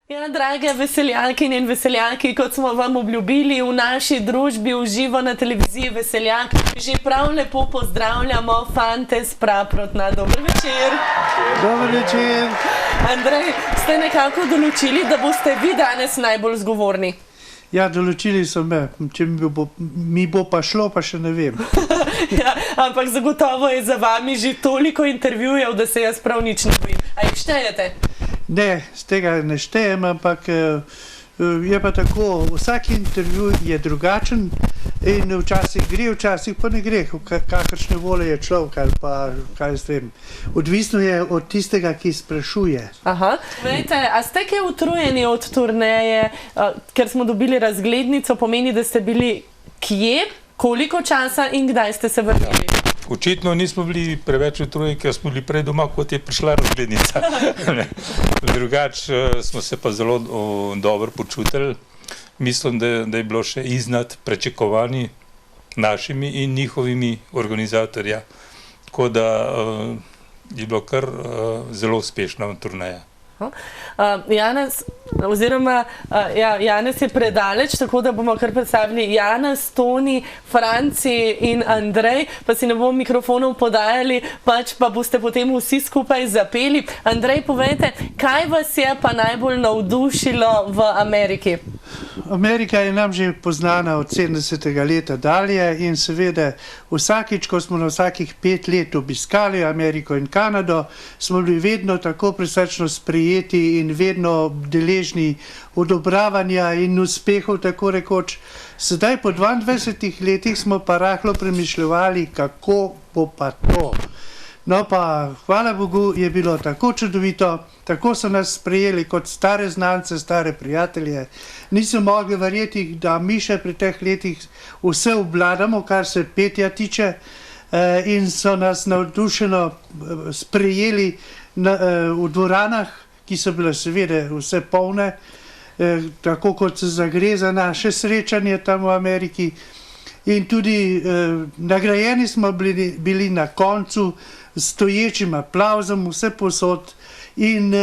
Ja, drage veseljakinje in veseljaki, kot smo vam obljubili, v naši družbi v živo na televiziji Veseljak že prav lepo pozdravljamo fante s Praprotna. Dober večer. Dober večer. Andrej, ste nekako določili, da boste vi danes najbolj zgovorni? Ja, določili so me. Če mi bo pa šlo, pa še ne vem. Ja, ampak zagotovo je za vami že toliko intervjujev, da se jaz prav nič ne bojim. A jih štejete? Ne, z tega ne štejem, ampak je pa tako, vsak intervju je drugačen in včasih gre, včasih pa ne gre, kakršne vole je človek ali pa kaj s tem. Odvisno je od tistega, ki sprašuje. Aha, vejte, a ste kaj utrujeni od turneje, ker smo dobili razglednico, pomeni, da ste bili kje, koliko časa in kdaj ste se vrnili? Očitno nismo bili preveč utrujeni, ker smo bili prej doma, kot je prišla razglednica. Drugač smo se pa zelo dobro počutili. Mislim, da je bilo še iznad pričakovanji našimi in njihovimi organizatorja. Tako da je bilo kar zelo uspešna turneja. Janez je predaleč, tako da bomo kar predstavili Janez, Toni, Franci in Andrej, pa si ne bomo mikrofonov podajali, pač pa boste potem vsi skupaj zapeli. Andrej, povejte, kaj vas je pa najbolj navdušilo v Ameriki? Amerika je nam že poznana od 70. leta dalje in seveda vsakič, ko smo na vsakih 5 let obiskali Ameriko in Kanado, smo bili vedno tako prisrčno sprejeti in vedno deležni odobravanja in uspehov, tako rekoč. Sedaj po 22 letih smo pa rahlo premišljevali, kako bo pa to. No pa, hvala Bogu, je bilo tako čudovito, tako so nas sprejeli kot stare znance, stare prijatelje. Nisem mogli verjeti, da mi še pri teh letih vse obvladamo, kar se petja tiče, in so nas navdušeno sprejeli v dvoranah, ki so bile seveda vse polne, tako kot se zagre za naše srečanje tam v Ameriki. In tudi nagrajeni smo bili na koncu s stoječim aplavzom vse posod in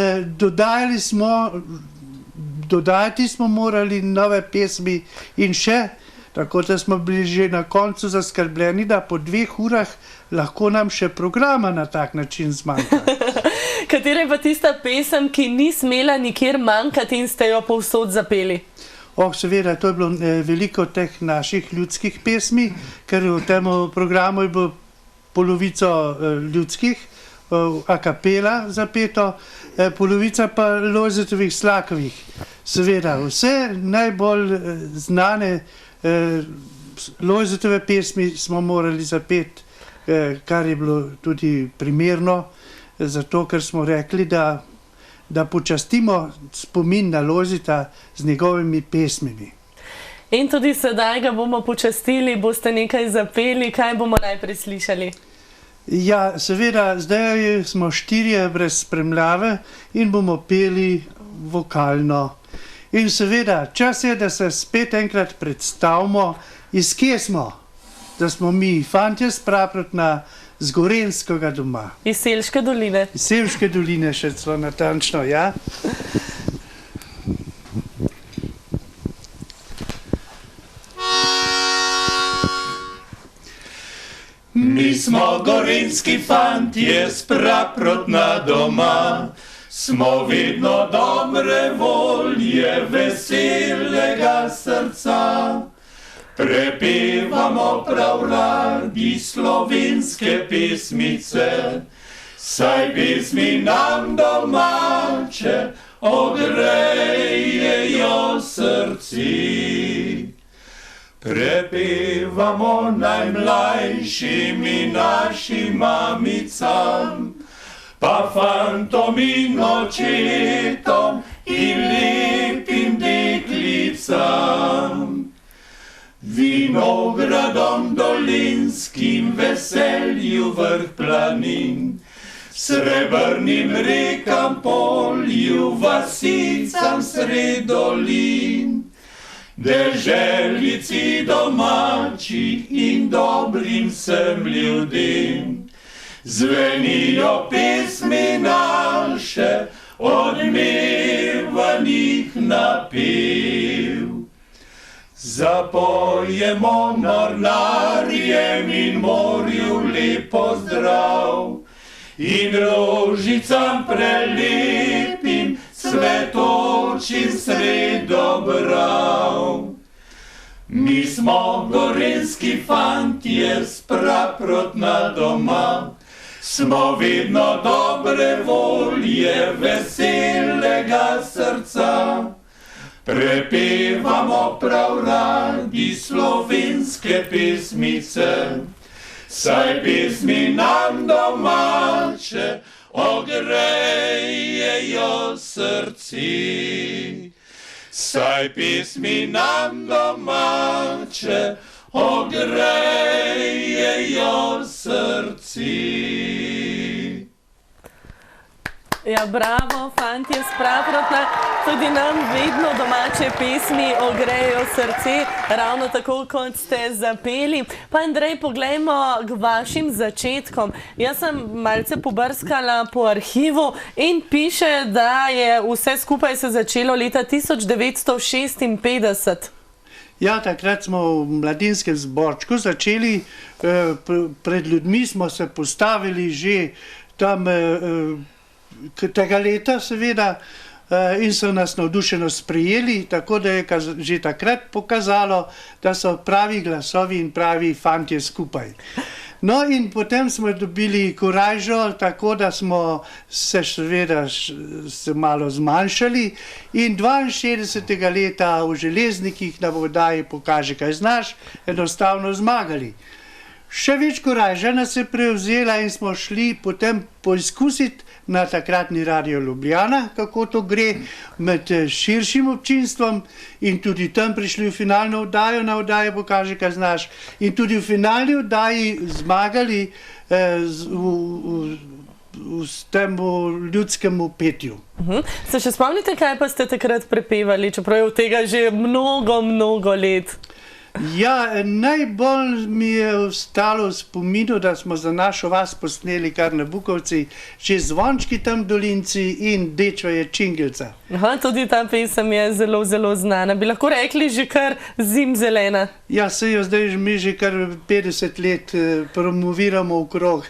dodajati smo morali nove pesmi in še, tako da smo bili že na koncu zaskrbljeni, da po 2 urah lahko nam še programa na tak način zmanjka. Katera je pa tista pesem, ki ni smela nikjer manjkati in ste jo povsod zapeli? Seveda, to je bilo veliko teh naših ljudskih pesmi, ker v tem programu je bilo polovico ljudskih, a capella zapeto, polovica pa Lojzetovih Slakovih. Seveda, vse najbolj znane Lojzetove pesmi smo morali zapeti, kar je bilo tudi primerno, zato ker smo rekli, da počastimo spomin na Lojzeta z njegovimi pesmimi. In tudi sedaj ga bomo počastili, boste nekaj zapeli, kaj bomo najprej slišali? Ja, seveda, zdaj smo 4 brez spremljave in bomo peli vokalno. In seveda, čas je, da se spet enkrat predstavimo, iz kje smo, da smo mi fantje s Praprotna, z Gorenjskega doma. Iz Selške doline. Iz Selške doline, še celo natančno, ja. Mi smo gorenjski fantje s Praprotna doma, smo vedno dobre volje, veselega srca. Prepevamo prav radi slovenske pesmice, saj pesmi nam domače ogrejejo srci. Prepevamo najmlajšim in našim mamicam, pa fantom in očetom in lepim deklicam. Vinogradom dolinskim, veselju vrh planin, srebrnim rekam polju, vasicam sred dolin. Deželici domači in dobrim vsem ljudem, zvenijo pesmi naše, odmeva njih napev. Zapojemo mornarjem in morju lep pozdrav in rožicam prelepim cvetočim sredobrav. Mi smo gorenjski fantje s praprotna doma, smo vedno dobre volje, veselega srca. Prepevamo prav radi slovenske pesmice, saj pesmi nam domače ogrejejo srci. Saj pesmi nam domače ogrejejo srci. Ja, bravo, fantje s Praprotna, tudi nam vedno domače pesmi ogrejo srce, ravno tako, kot ste zapeli. Pa Andrej, poglejmo k vašim začetkom. Jaz sem malce pobrskala po arhivu in piše, da je vse skupaj se začelo leta 1956. Ja, takrat smo v mladinskem zborčku začeli, pred ljudmi smo se postavili že tam tega leta seveda in so nas navdušeno sprejeli, tako da je že takrat pokazalo, da so pravi glasovi in pravi fantje skupaj. No in potem smo dobili korajžo, tako da smo se seveda malo zmanjšali in 62. leta v Železnikih na oddaji Pokaži, kaj znaš, enostavno zmagali. Še več korajža nas je prevzela in smo šli potem poizkusiti na takratni Radio Ljubljana, kako to gre med širšim občinstvom in tudi tam prišli v finalno oddajo, na oddaji Pokaži, kaj znaš, in tudi v finalni oddaji zmagali v tem ljudskem petju. Se še spomnite, kaj pa ste takrat prepevali, čeprav je od tega že mnogo let? Ja, najbolj mi je ostalo v spominu, da smo za našo vas posneli kar na Bukovci, že Zvončki tam dolinci in Dečva je Čingelca. Aha, tudi ta pesem je zelo znana. Bi lahko rekli že kar zimzelena. Ja, se jo zdaj mi že kar 50 let promoviramo okrog,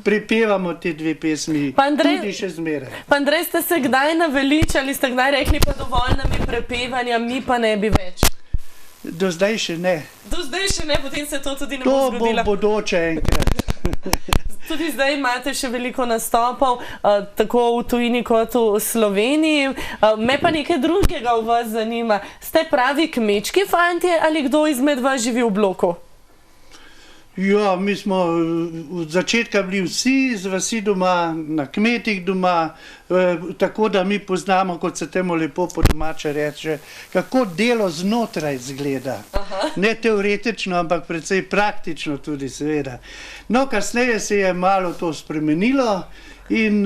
prepevamo te dve pesmi, tudi še zmeraj. Pa Andrej, ste se kdaj naveličali, ste kdaj rekli, pa dovolj nam je prepevanja, mi pa ne bi več? Do zdaj še ne. Do zdaj še ne, potem se to tudi ne bo zgodilo. To bo bodoče enkrat. Tudi zdaj imate še veliko nastopov, tako v tujini kot v Sloveniji. Me pa nekaj drugega v vas zanima. Ste pravi kmečki fantje ali kdo izmed vas živi v bloku? Ja, mi smo od začetka bili vsi z vasi doma, na kmetih doma, tako da mi poznamo, kot se temu lepo po domače reče, kako delo znotraj izgleda. Ne teoretično, ampak precej praktično tudi seveda. No, kasneje se je malo to spremenilo in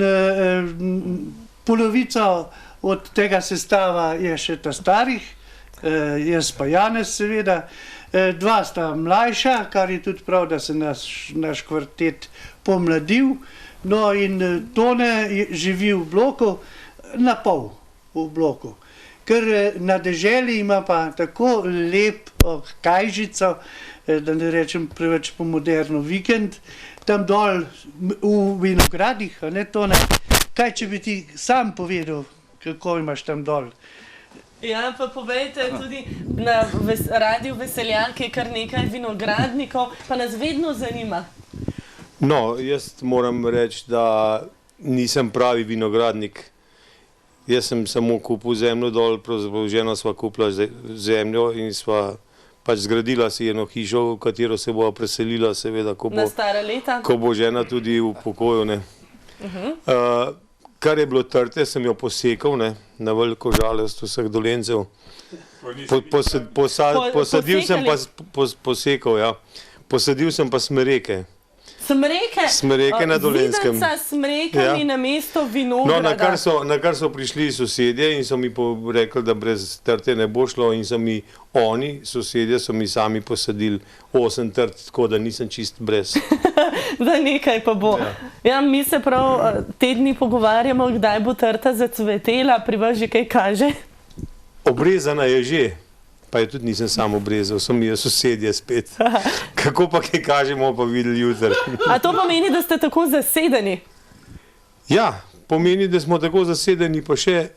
polovico od tega sestava je še ta starih, jaz pa Janez seveda. Dva sta mlajša, kar je tudi prav, da se naš kvartet pomladil. No in Tone živi v bloku, na pol v bloku. Ker na deželi ima pa tako lep kajžico, da ne rečem preveč po moderno, vikend, tam dol v vinogradih, a ne Tone? Kaj če bi ti sam povedal, kako imaš tam dol? Ja, pa povejte, tudi na Radiu Veseljak je kar nekaj vinogradnikov, pa nas vedno zanima. No, jaz moram reči, da nisem pravi vinogradnik. Jaz sem samo kupil zemljo dol, pravzaprav žena sva kupila zemljo in sva pač zgradila si eno hišo, v katero se bova preselila, seveda, na stara leta. Ko bo žena tudi v pokoju, ne. Kar je bilo trte, sem jo posekal, ne, na veliko žalost vseh Dolencev. Posadil sem pa posekal, ja. Posadil sem pa smreke. Smreke? Smreke na Dolenskem. Videnca s smrekami na mesto vinograda. No, na kar so prišli sosedje in so mi rekli, da brez trte ne bo šlo in so mi oni, sosedje, so mi sami posadili 8 trt, tako da nisem čist brez. Da nekaj pa bo. Ja, mi se prav te dni pogovarjamo, kdaj bo trta zacvetela, pri vas že kaj kaže? Obrezana je že, pa je tudi nisem sam obrezal, so mi je sosedje spet. Kako pa kaj kažemo, pa videli jutri. A to pomeni, da ste tako zasedeni? Ja, pomeni, da smo tako zasedeni, pa še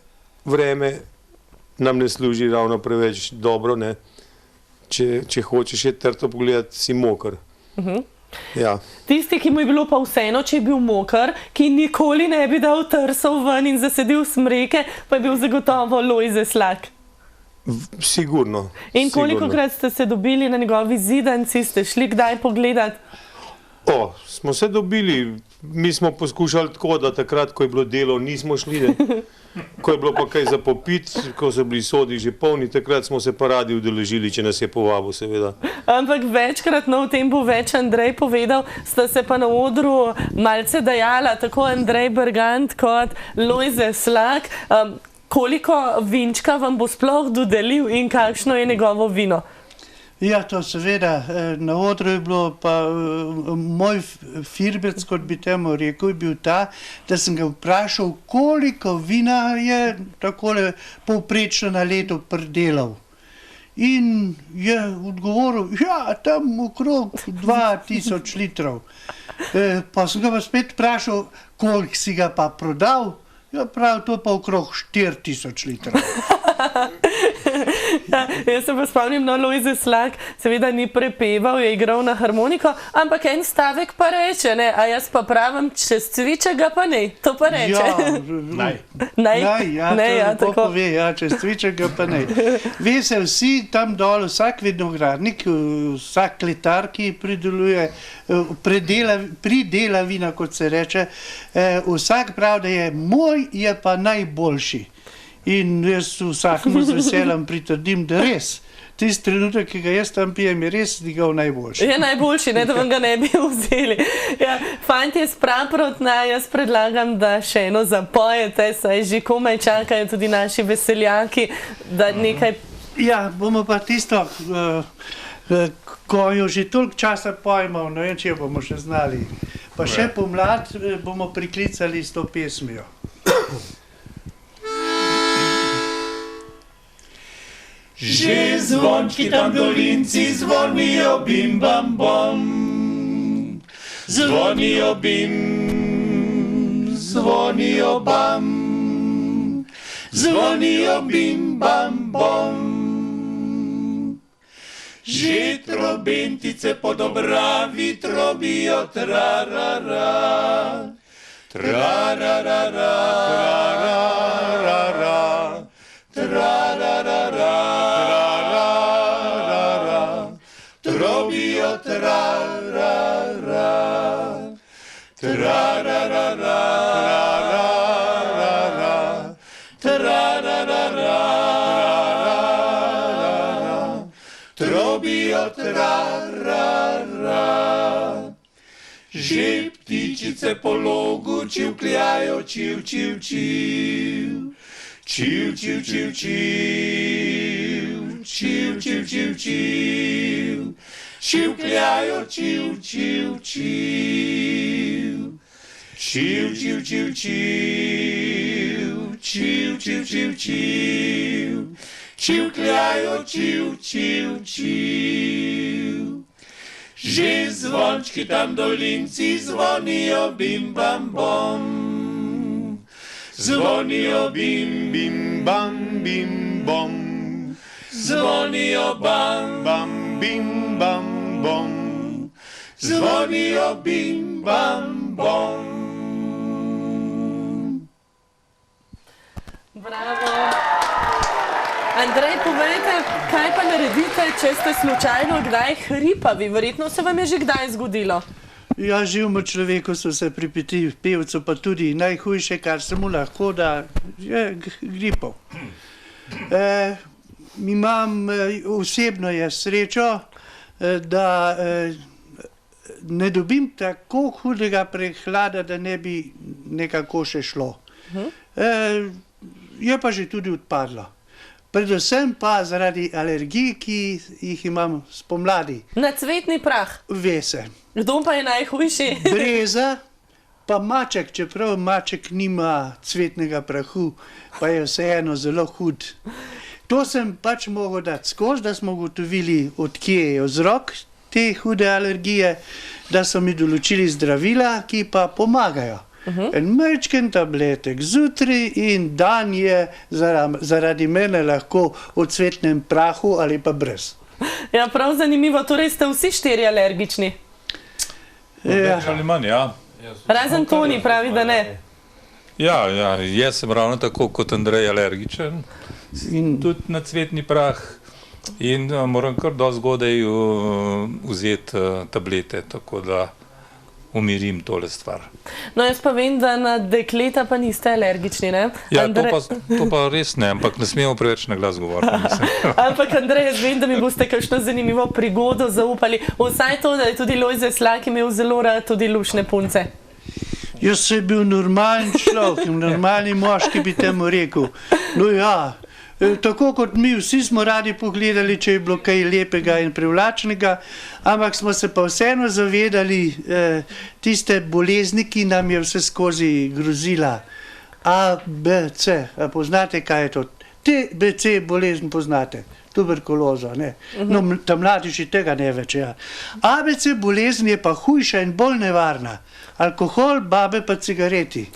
vreme nam ne služi ravno preveč dobro, ne. Če hočeš je trto pogledati, si mokr. Ja. Tisti, ki mu je bilo pa vseeno, če je bil mokr, ki nikoli ne bi dal trsov ven in zasedil smreke, pa je bil zagotovo Lojze Slak. Sigurno. In kolikokrat ste se dobili na njegovi zidanci, ste šli kdaj pogledat? Smo se dobili, mi smo poskušali tako, da takrat, ko je bilo delo, nismo šli, ne. Ko je bilo pa kaj za popit, ko so bili sodi že polni, takrat smo se pa radi udeležili, če nas je povabil, seveda. Ampak večkrat, no, o tem bo več Andrej povedal, sta se pa na odru malce dajala, tako Andrej Bergant kot Lojze Slak. Koliko vinčka vam bo sploh dodelil in kakšno je njegovo vino? Ja, to seveda, na odru je bilo pa moj firbec, kot bi temu rekel, je bil ta, da sem ga vprašal, koliko vina je takole povprečno na leto pridelal. In je odgovoril, ja, tam okrog 2000 litrov. Pa sem ga pa spet vprašal, koliko si ga pa prodal? Ja, prav, to pa okrog 4000 litrov. Ja, jaz se pa spomnim, no, Lojze Slak seveda ni prepeval, je igral na harmoniko, ampak en stavek pa reče, ne, a jaz pa pravim, čez cvičega pa ne, to pa reče. Ja, to pove, ja, čez cvičega pa ne. Ve se vsi tam dol, vsak vinogradnik, vsak kletar, ki pridela vina, kot se reče, vsak pravi, da je moj, je pa najboljši. In jaz vsakemu z veseljem pritrdim, da res, tisti trenutek, ki ga jaz tam pijem, je res njegov najboljši. Je najboljši, ne, da vam ga ne bi vzeli. Ja, fantje, spraprotna, jaz predlagam, da še eno zapojete, saj že komaj čakajo tudi naši veseljaki, da nekaj... Ja, bomo pa tisto, ko jo že toliko časa pojmo, ne vem, če jo bomo še znali. Pa še pomlad bomo priklicali s to pesmijo. Že zvončki tam dolinci zvonijo bim bam bom. Zvonijo bim, zvonijo bam. Zvonijo bim bam bom. Že trobentice po Dobravi trobijo trarara. Trarara, trarara, trarara. Trobijo trarara, trarara, trarara, trobijo trarara. Že ptičice po logu čivkljajo, čiv, čiv, čiv. Čiv, čiv, čiv, čiv. Čiv, čiv, čiv, čiv. Čivkljajo, čiv, čiv, čiv. Čiv, čiv, čiv, čiv. Čiv, čiv, čiv, čiv. Čivkljajo, čiv, čiv, čiv. Že zvončki tam dolinci zvonijo bim bam bom. Zvonijo bim, bim bam, bim bom. Zvonijo bam, bam, bim bam bom. Zvonijo bim bam bom. Bravo. Andrej, povejte, kaj pa naredite, če ste slučajno kdaj hripavi? Verjetno se vam je že kdaj zgodilo. Ja, živimo človeku so se pripeti, pevcu pa tudi najhujše, kar se mu lahko da, je gripov. Imam osebno srečo, da ne dobim tako hudega prehlada, da ne bi nekako še šlo. Je pa že tudi odpadlo. Predvsem pa zaradi alergij, ki jih imam spomladi. Na cvetni prah? Ve se. Kdo pa je najhujši? Breza, pa maček, čeprav maček nima cvetnega prahu, pa je vseeno zelo hud. To sem pač mogel dati skozi, da smo ugotovili, odkje je vzrok te hude alergije, da so mi določili zdravila, ki pa pomagajo. En majčken tabletek zjutraj in dan je zaradi mene lahko v cvetnem prahu ali pa brez. Ja, prav zanimivo, torej ste vsi 4 alergični. Več ali manj, ja. Razen Toni pravi, da ne. Ja, jaz sem ravno tako kot Andrej alergičen, tudi na cvetni prah in moram kar dosti zgodaj vzeti tablete, tako da umirim tole stvar. No, jaz pa vem, da na dekleta pa niste alergični, ne? Ja, to pa res ne, ampak ne smemo preveč na glas govoriti. Ampak Andrej, jaz vem, da mi boste kakšno zanimivo prigodo zaupali. Vsaj to, da je tudi Lojze Slak imel zelo rad tudi luštne punce. Jaz sem bil normalen človek, normalni moški bi temu rekel. No ja, tako kot mi vsi smo radi pogledali, če je bilo kaj lepega in privlačnega, ampak smo se pa vseeno zavedali tiste bolezni, ki nam je vse skozi grozila. A, B, C, a poznate kaj je to? T, B, C bolezen poznate. Tuberkulozo, ne. No, ta mladiši tega ne več, ja. ABC bolezen je pa hujša in bolj nevarna. Alkohol, babe pa cigareti.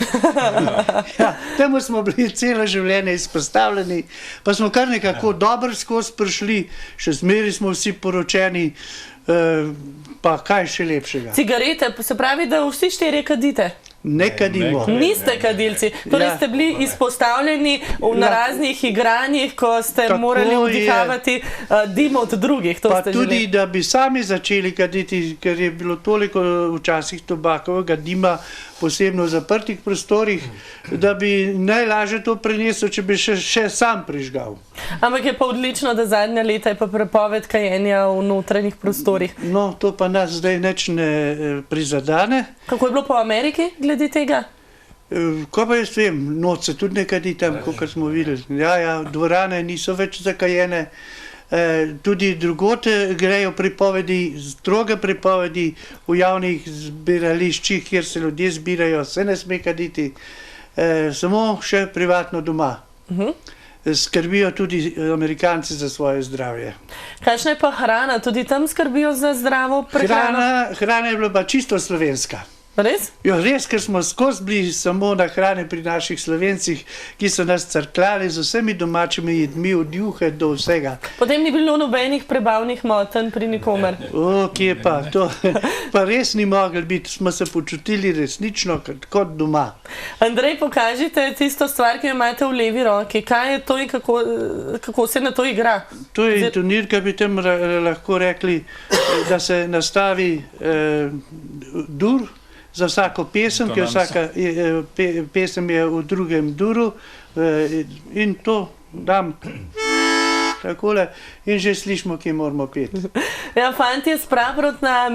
Ja, temu smo bili celo življenje izpostavljeni, pa smo kar nekako dobro skozi prišli, še zmeri smo vsi poročeni, pa kaj še lepšega. Cigarete, se pravi, da vsi 4 kadite? Ne kadimo. Niste kadilci, torej ste bili izpostavljeni na raznih igranjih, ko ste morali vdihavati dim od drugih. Pa tudi, da bi sami začeli kaditi, ker je bilo toliko včasih tobakovega dima, posebno v zaprtih prostorih, da bi najlažje to prenesel, če bi še sam prižgal. Ampak je pa odlično, da zadnja leta je pa prepoved kajenja v notranjih prostorih. No, to pa nas zdaj nič ne prizadane. Kako je bilo po Ameriki glede tega? Ko pa jaz vem, noč se tudi ne kadi tam, kot smo videli. Ja, dvorane niso več zakajene. Tudi drugot grejo pripovedi, stroge pripovedi v javnih zbirališčih, kjer se ljudje zbirajo, se ne sme kaditi, samo še privatno doma. Skrbijo tudi Amerikanci za svoje zdravje. Kakšna je pa hrana? Tudi tam skrbijo za zdravo prehrano? Hrana je bila pa čisto slovenska. Res? Jo, res, ker smo skozi bili samo na hrane pri naših Slovencih, ki so nas crkljali z vsemi domačimi jedmi, od juhe do vsega. Potem ni bilo nobenih prebavnih motenj pri nikomer. Kje pa, to pa res ni moglo biti, smo se počutili resnično kot doma. Andrej, pokažite tisto stvar, ki jo imate v levi roki. Kaj je to in kako se na to igra? To je intonirka, bi tem lahko rekli, da se nastavi dur, za vsako pesem, ker vsaka pesem je v drugem duru in to dam takole in že slišimo, kje moramo peti. Ja, fantje, spraprot na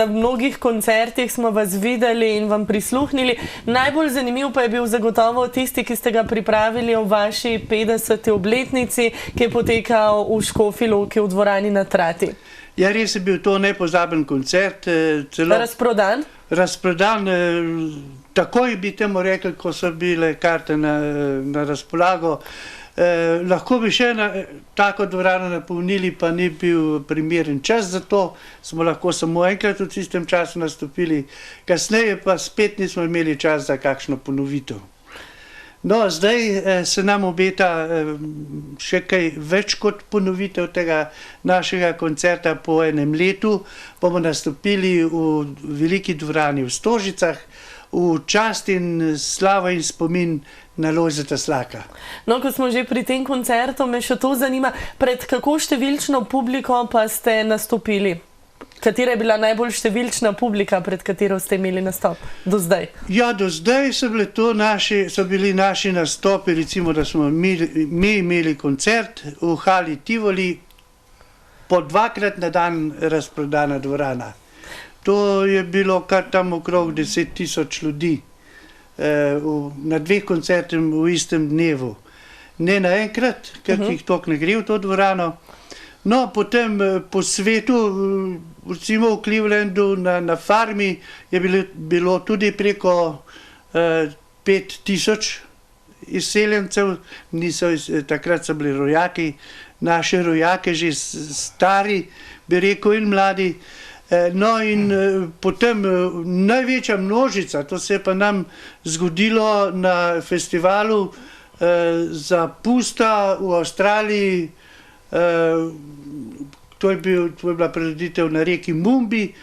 mnogih koncertih smo vas videli in vam prisluhnili. Najbolj zanimiv pa je bil zagotovo tisti, ki ste ga pripravili v vaši 50. obletnici, ki je potekal v Škofji Loki v dvorani na Trati. Ja, res je bil to nepozaben koncert. Razprodan? Razprodan, takoj bi temu rekli, ko so bile karte na razpolago. Lahko bi še tako dvorano napolnili, pa ni bil primeren čas za to. Smo lahko samo enkrat v tistem času nastopili, kasneje pa spet nismo imeli čas za kakšno ponovitev. No, zdaj se nam obeta še kaj več kot ponovitev tega našega koncerta po enem letu. Bomo nastopili v veliki dvorani v Stožicah, v čast in slavo in spomin na Lojzeta Slaka. No, ko smo že pri tem koncertu, me še to zanima, pred kako številčno publiko pa ste nastopili? Katera je bila najbolj številčna publika, pred katero ste imeli nastop do zdaj? Ja, do zdaj so bili naši nastopi, recimo, da smo mi imeli koncert v hali Tivoli, po 2-krat na dan razprodana dvorana. To je bilo kar tam okrog 10.000 ljudi na 2 koncertih v istem dnevu. Ne naenkrat, ker jih toliko ne gre v to dvorano. No, potem po svetu recimo v Clevelandu na farmi je bilo tudi preko 5000 izseljencev, takrat so bili rojaki, naši rojaki že stari, bi rekel, in mladi. No in potem največja množica, to se je pa nam zgodilo na festivalu za pusta v Avstraliji, to je bila prireditev na reki Mumbi.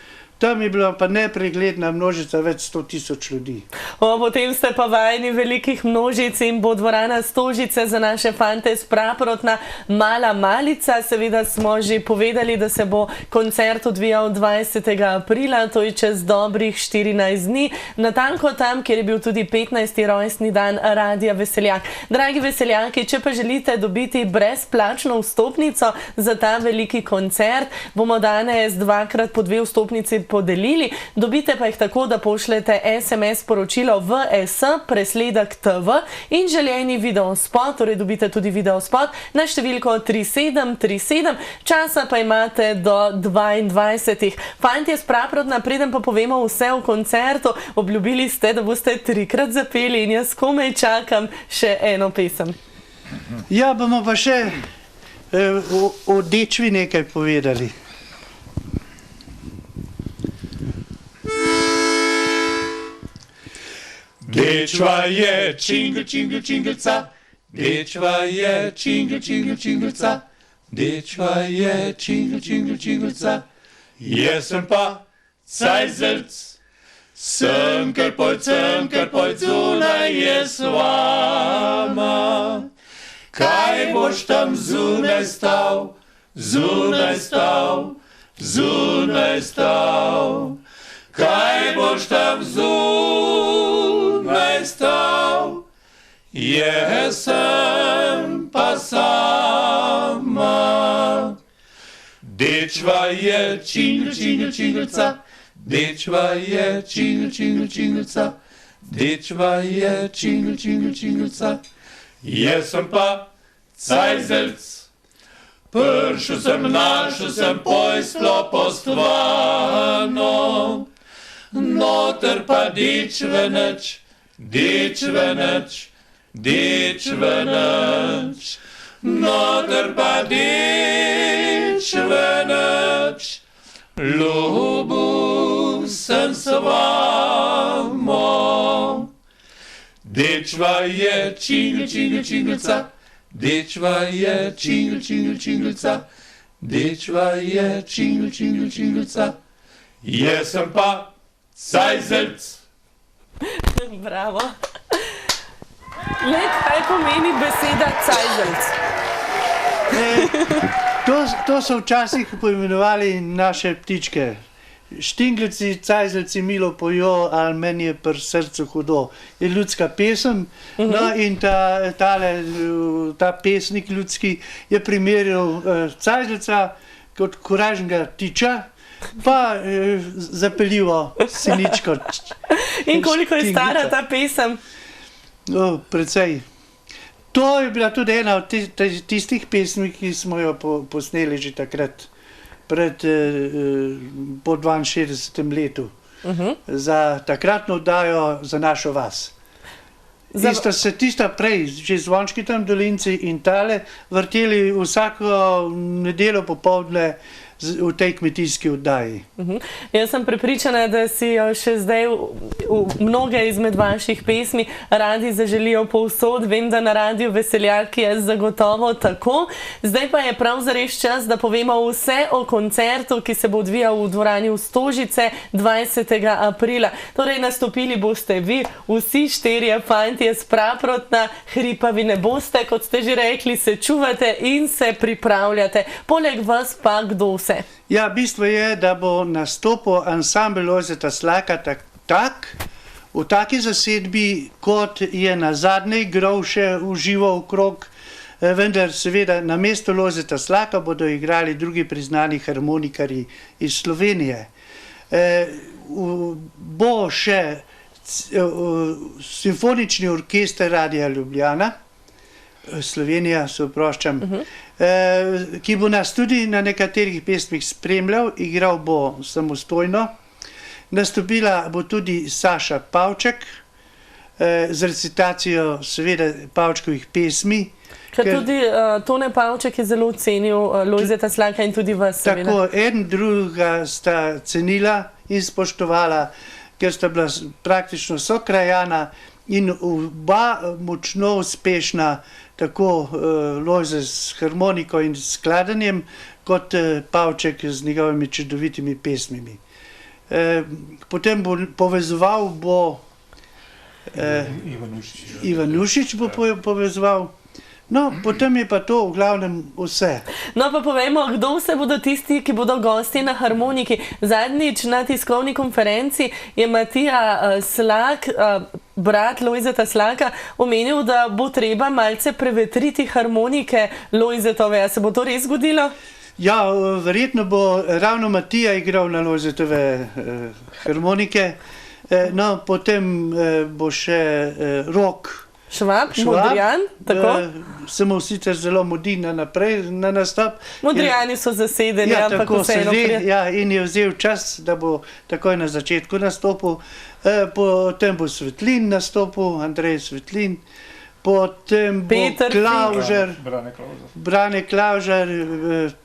Tam je bila pa nepregledna množica, več 100 000 ljudi. Potem ste pa vajeni velikih množic in bo dvorana Stožice za naše fante s Praprotna mala malica. Seveda smo že povedali, da se bo koncert odvijal 20. aprila, to je čez dobrih 14 dni, natanko tam, kjer je bil tudi 15. rojstni dan Radia Veseljak. Dragi veseljaki, če pa želite dobiti brezplačno vstopnico za ta veliki koncert, bomo danes dvakrat po 2 vstopnici podelili. Dobite pa jih tako, da pošljete SMS sporočilo v S, presledek TV in željeni videospot, torej dobite tudi videospot na številko 3737, časa pa imate do 22. Fantje s Praprotna, preden pa povemo vse o koncertu, obljubili ste, da boste 3-krat zapeli in jaz komaj čakam še eno pesem. Ja, bomo pa še o dečvi nekaj povedali. Dečva je čingl, čingl, činglca, dečva je čingl, čingl, činglca, dečva je čingl, čingl, činglca, jaz sem pa cajzelc, sem kar pojď, zunaj je s vama. Kaj boš tam zunaj stal, zunaj stal, zunaj stal, kaj boš tam zunaj stal, jaz sem pa sama. Dečva je čingl, čingl, činglca, dečva je čingl, čingl, činglca, dečva je čingl, čingl, činglca, jaz sem pa cajzelc. Pršel sem, našel sem pojslo postvano, noter pa dečveneč, dečveneč, dečveneč, noter pa dečveneč, ljubil sem s vamo. Dečva je čingl, čingl, činglca, dečva je čingl, čingl, činglca, dečva je čingl, čingl, činglca, jaz sem pa cajzelc. Bravo. Le, kaj pomeni beseda cajzelc? To so včasih poimenovali naše ptičke. Štinglici, cajzelci milo pojo, ali meni je pri srcu hudo. Je ljudska pesem, no in ta pesnik ljudski je primerjal cajzelca kot korajžnega tiča, pa zapeljivo siničko. In koliko je stara ta pesem? Precej. To je bila tudi ena od tistih pesmi, ki smo jo posneli že takrat, po 62. letu, za takratno oddajo Za našo vas. Tista prej, že Zvončki tam dolinci in tale, vrteli vsako nedeljo popoldne v tej kmetijski oddaji. Jaz sem prepričana, da si jo še zdaj mnoge izmed vaših pesmi radi zaželijo povsod. Vem, da na Radiu Veseljak je zagotovo tako. Zdaj pa je prav zares čas, da povemo vse o koncertu, ki se bo odvijal v dvorani v Stožice 20. aprila. Torej, nastopili boste vi, vsi 4 fantje s Praprotna, hripavi ne boste, kot ste že rekli, se čuvate in se pripravljate. Poleg vas pa kdo vse? Ja, bistvo je, da bo nastopil ansambel Lojzeta Slaka v taki zasedbi, kot je nazadnje igral še v živo okrog, vendar seveda na mesto Lojzeta Slaka bodo igrali drugi priznani harmonikarji iz Slovenije. Bo še simfonični orkester Radia Ljubljana, Slovenija, se oproščam, ki bo nas tudi na nekaterih pesmih spremljal, igral bo samostojno. Nastopila bo tudi Saša Pavček z recitacijo seveda Pavčkovih pesmi. Ker tudi Tone Pavček je zelo cenil Lojzeta Slaka in tudi vas, seveda. Tako, en drugega sta cenila in spoštovala, ker sta bila praktično sokrajana in oba močno uspešna, tako Lojze s harmoniko in skladanjem, kot Pavček z njegovimi čudovitimi pesmimi. Potem povezoval bo Ivan Nušič bo povezoval. No, potem je pa to v glavnem vse. No, pa povejmo, kdo vse bodo tisti, ki bodo gosti na harmoniki. Zadnjič na tiskovni konferenci je Matija Slak, brat Lojzeta Slaka, omenil, da bo treba malce prevetriti harmonike Lojzetove. A se bo to res zgodilo? Ja, verjetno bo ravno Matija igral na Lojzetove harmonike. No, potem bo še Rok Švab, Modrijan, tako? Se mu sicer zelo mudi naprej na nastop. Modrijani so zasedeni, ampak vseeno prije. Ja, in je vzel čas, da bo takoj na začetku nastopil. Potem bo Svetlin nastopil, Andrej Svetlin. Potem bo Klavžer, Brane Klavžer,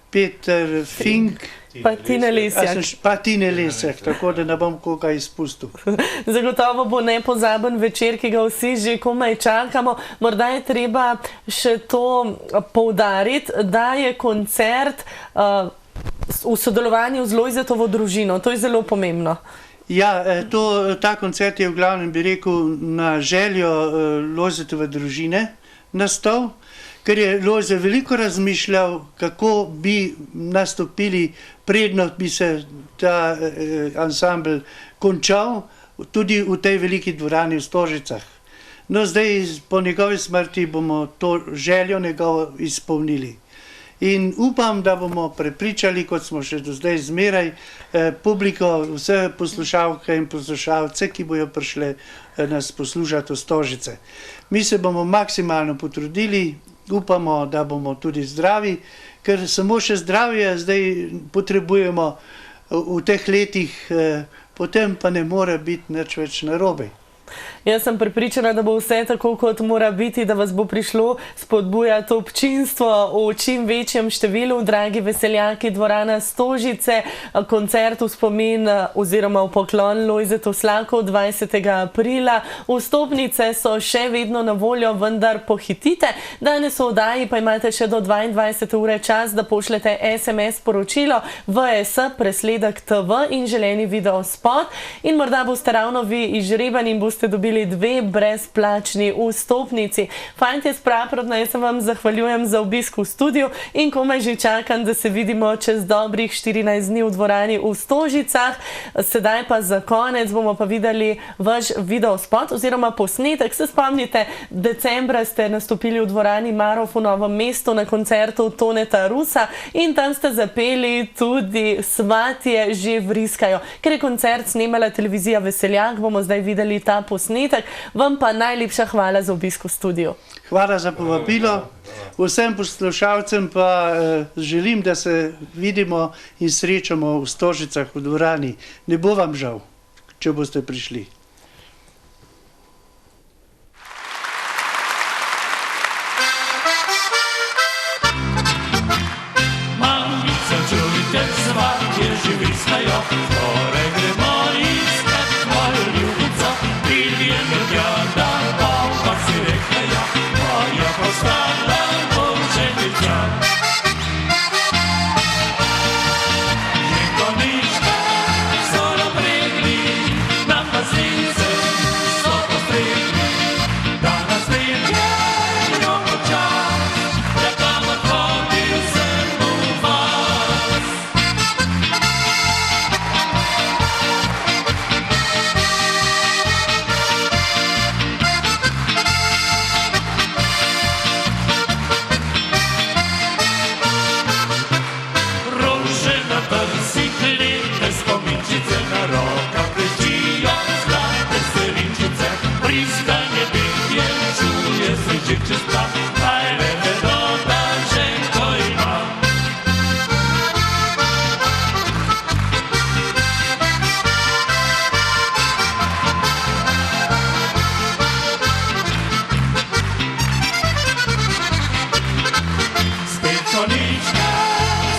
Peter Fink. Pa Tine Lesjak. Pa Tine Lesjak, tako da ne bom koga izpustil. Zagotovo bo nepozaben večer, ki ga vsi že komaj čakamo. Morda je treba še to poudariti, da je koncert v sodelovanju z Lojzetovo družino. To je zelo pomembno. Ja, ta koncert je v glavnem, bi rekel, na željo Lojzetove družine nastal, ker je Lojze veliko razmišljal, kako bi nastopili, predno bi se ta ansambl končal, tudi v tej veliki dvorani v Stožicah. No, zdaj po njegovi smrti bomo to željo njegovo izpolnili. In upam, da bomo prepričali, kot smo še do zdaj zmeraj, publiko, vse poslušalke in poslušalce, ki bojo prišle nas poslušati v Stožice. Mi se bomo maksimalno potrudili, upamo, da bomo tudi zdravi, ker samo še zdravje zdaj potrebujemo v teh letih, potem pa ne more biti nič več narobe. Jaz sem prepričana, da bo vse tako, kot mora biti, da vas bo prišlo spodbujati občinstvo v čim večjem številu. Dragi veseljaki, dvorana Stožice, koncert v spomin oziroma v poklon Lojzetu Slaku 20. aprila. Vstopnice so še vedno na voljo, vendar pohitite. Danes v oddaji pa imate še do 22. ure čas, da pošljete SMS sporočilo VS presledek TV in želeni video spot. In morda boste ravno vi izžrebani in boste dobili 2 brezplačni vstopnici. Fantje s Praprodna, jaz se vam zahvaljujem za obisk v studiu in komaj že čakam, da se vidimo čez dobrih 14 dni v dvorani v Stožicah. Sedaj pa za konec bomo pa videli vaš videospot oziroma posnetek. Se spomnite, decembra ste nastopili v dvorani Marof v Novem mestu na koncertu Toneta Rusa in tam ste zapeli tudi Svatje že vriskajo. Ker je koncert snemala televizija Veseljak, bomo zdaj videli ta posnetek. Vam pa najlepša hvala za obisk v studiu. Hvala za povabilo. Vsem poslušalcem pa želim, da se vidimo in srečamo v Stožicah v dvorani. Ne bo vam žal, če boste prišli. Mamica, čujte, svatje že vriskajo, torej gremo iskat tvojo ljubico. Pridjem tja, da pa si rekla, moja postala učenica. Že ko ništa so napredni, nam pa slice so postredni, da nas veljajo počas, da kamor hodil sem v vas. koničke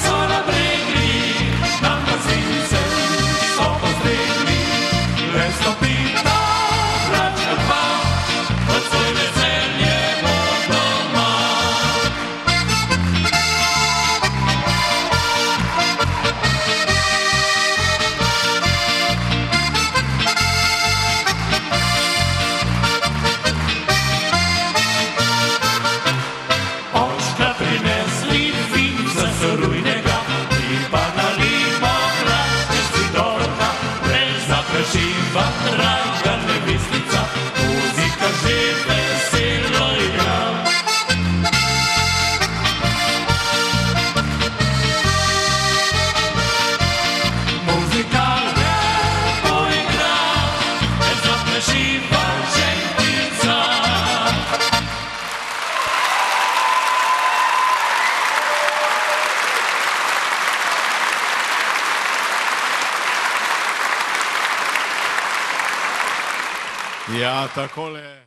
so napregli, nam gasilce so postregli, le stopita, vračka dva, od svoj veselje bo doma. Očka prinesli vinca sorujnega, lipa na lipo, kraške sidorka, breza prešiva, draga nevestnica, muzika že veselo igra. Muzika lepo igra, breza prešiva, žentica. Ja, takole.